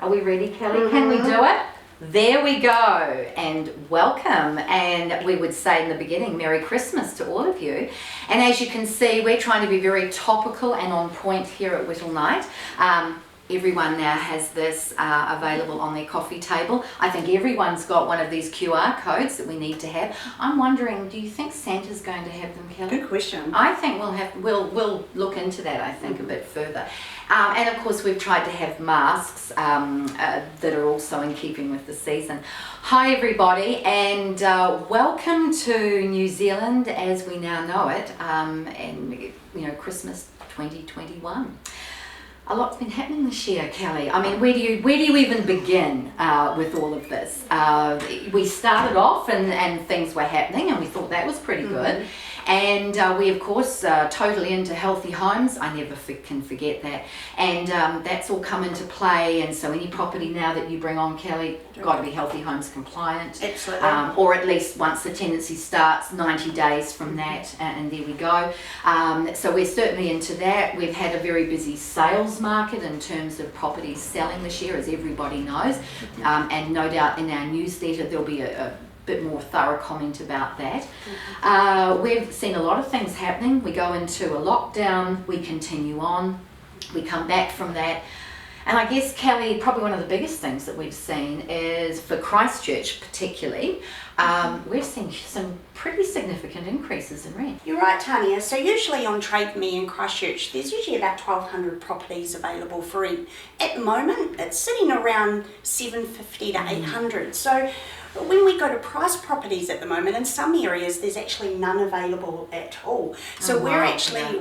Are we ready, Kelly? Can we do it? There we go, and welcome, and we would say in the beginning, Merry Christmas to all of you. And as you can see, we're trying to be very topical and on point here at Whittle Night. Everyone now has this available on their coffee table. I think everyone's got one of these QR codes that we need to have. I'm wondering, do you think Santa's going to have them, Kelly? Good question. I think we'll look into that, I think, a bit further. And of course, we've tried to have masks that are also in keeping with the season. Hi everybody, and welcome to New Zealand as we now know it, and Christmas 2021. A lot's been happening this year, Kelly. I mean, where do you even begin with all of this? We started off and things were happening, and we thought that was pretty good. And we, of course, totally into healthy homes. I never can forget that. And that's all come into play. And so any property now that you bring on, Kelly, got to be Healthy Homes compliant. Absolutely. Or at least once the tenancy starts, 90 days from that, and there we go. So we're certainly into that. We've had a very busy sales market in terms of properties selling this year, as everybody knows. And no doubt in our newsletter there'll be a bit more thorough comment about that. We've seen a lot of things happening. We go into a lockdown, we continue on, we come back from that. And I guess, Kelly, probably one of the biggest things that we've seen is for Christchurch particularly, we've seen some pretty significant increases in rent. You're right, Tanya. So usually on Trade Me in Christchurch, there's usually about 1,200 properties available for rent. At the moment, it's sitting around 750 to 800. So when we go to price properties at the moment, in some areas there's actually none available at all. So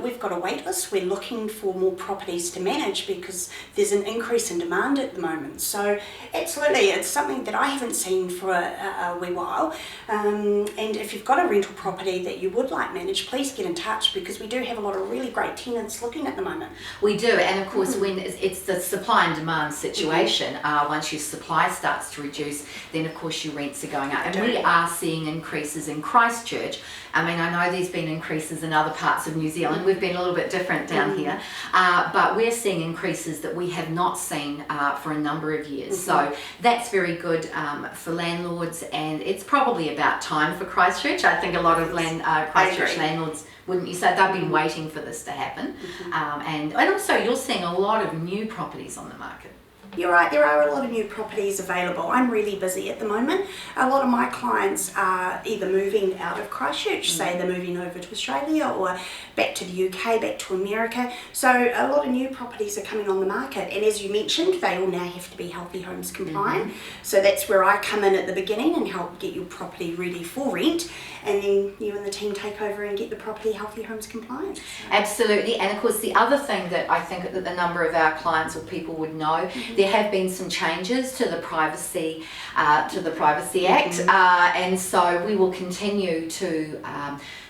we've got a wait list. We're looking for more properties to manage because there's an increase in demand at the moment. So absolutely, it's something that I haven't seen for a wee while. And if you've got a rental property that you would like managed, please get in touch because we do have a lot of really great tenants looking at the moment. We do, and of course when it's the supply and demand situation, once your supply starts to reduce, then of course your rents are going up. And we are seeing increases in Christchurch. I mean, I know there's been increases in other parts of New Zealand. We've been a little bit different down here, but we're seeing increases that we have not seen for a number of years. So that's very good for landlords, and it's probably about time for Christchurch. I think a lot of Christchurch landlords, wouldn't you say, they've been waiting for this to happen. And also you're seeing a lot of new properties on the market. You're right, there are a lot of new properties available. I'm really busy at the moment. A lot of my clients are either moving out of Christchurch, say they're moving over to Australia or back to the UK, back to America. So a lot of new properties are coming on the market. And as you mentioned, they all now have to be Healthy Homes compliant. So that's where I come in at the beginning and help get your property ready for rent. And then you and the team take over and get the property Healthy Homes compliant. Absolutely. And of course the other thing that I think that a number of our clients or people would know, there have been some changes to the Privacy Act, and so we will continue to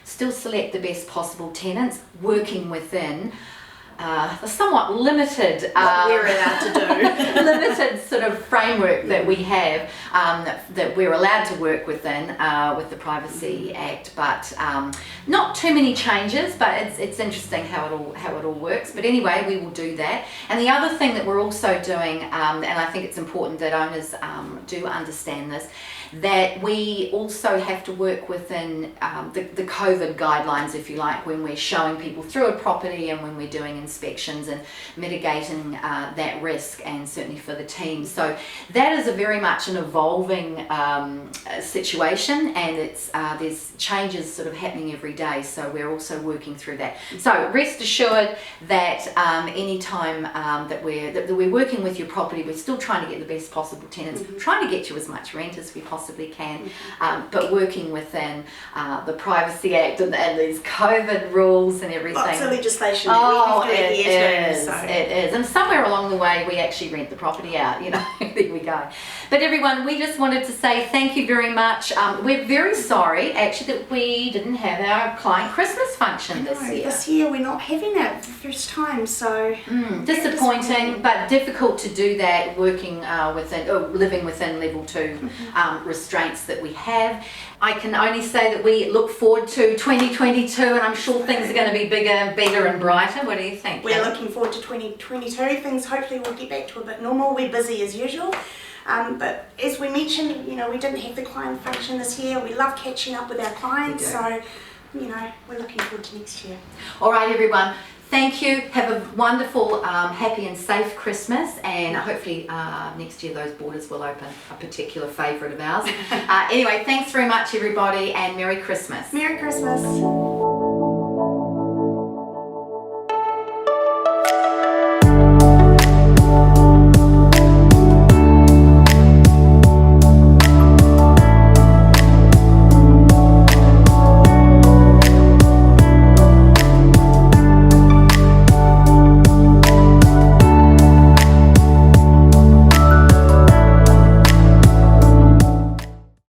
still select the best possible tenants, working within the somewhat limited what we're allowed to do. limited sort of framework that we have, that we're allowed to work within with the Privacy Act, but not too many changes, but it's interesting how it all works. But anyway, we will do that. And the other thing that we're also doing, and I think it's important that owners do understand this, that we also have to work within the COVID guidelines, if you like, when we're showing people through a property and when we're doing inspections and mitigating that risk, and certainly for the team. So that is a very much an evolving situation, and it's there's changes sort of happening every day, so we're also working through that. So rest assured that anytime that we're working with your property, we're still trying to get the best possible tenants, trying to get you as much rent as we possibly can, but working within the Privacy Act and these COVID rules and everything. Lots of legislation that we have to adhere to. It is, and somewhere along the way we actually rent the property out, there we go. But everyone, we just wanted to say thank you very much. We're very sorry actually that we didn't have our client Christmas function this year. This year we're not having it for the first time, so disappointing, but difficult to do that working living within level 2 restraints that we have. I can only say that we look forward to 2022, and I'm sure things are going to be bigger, better and brighter. What do you think? We're looking forward to 2022. Things hopefully will get back to a bit normal. We're busy as usual. But as we mentioned, we didn't have the client function this year. We love catching up with our clients, so we're looking forward to next year. All right, everyone. Thank you. Have a wonderful, happy and safe Christmas, and hopefully next year those borders will open, a particular favourite of ours. Anyway, thanks very much, everybody, and Merry Christmas. Merry Christmas.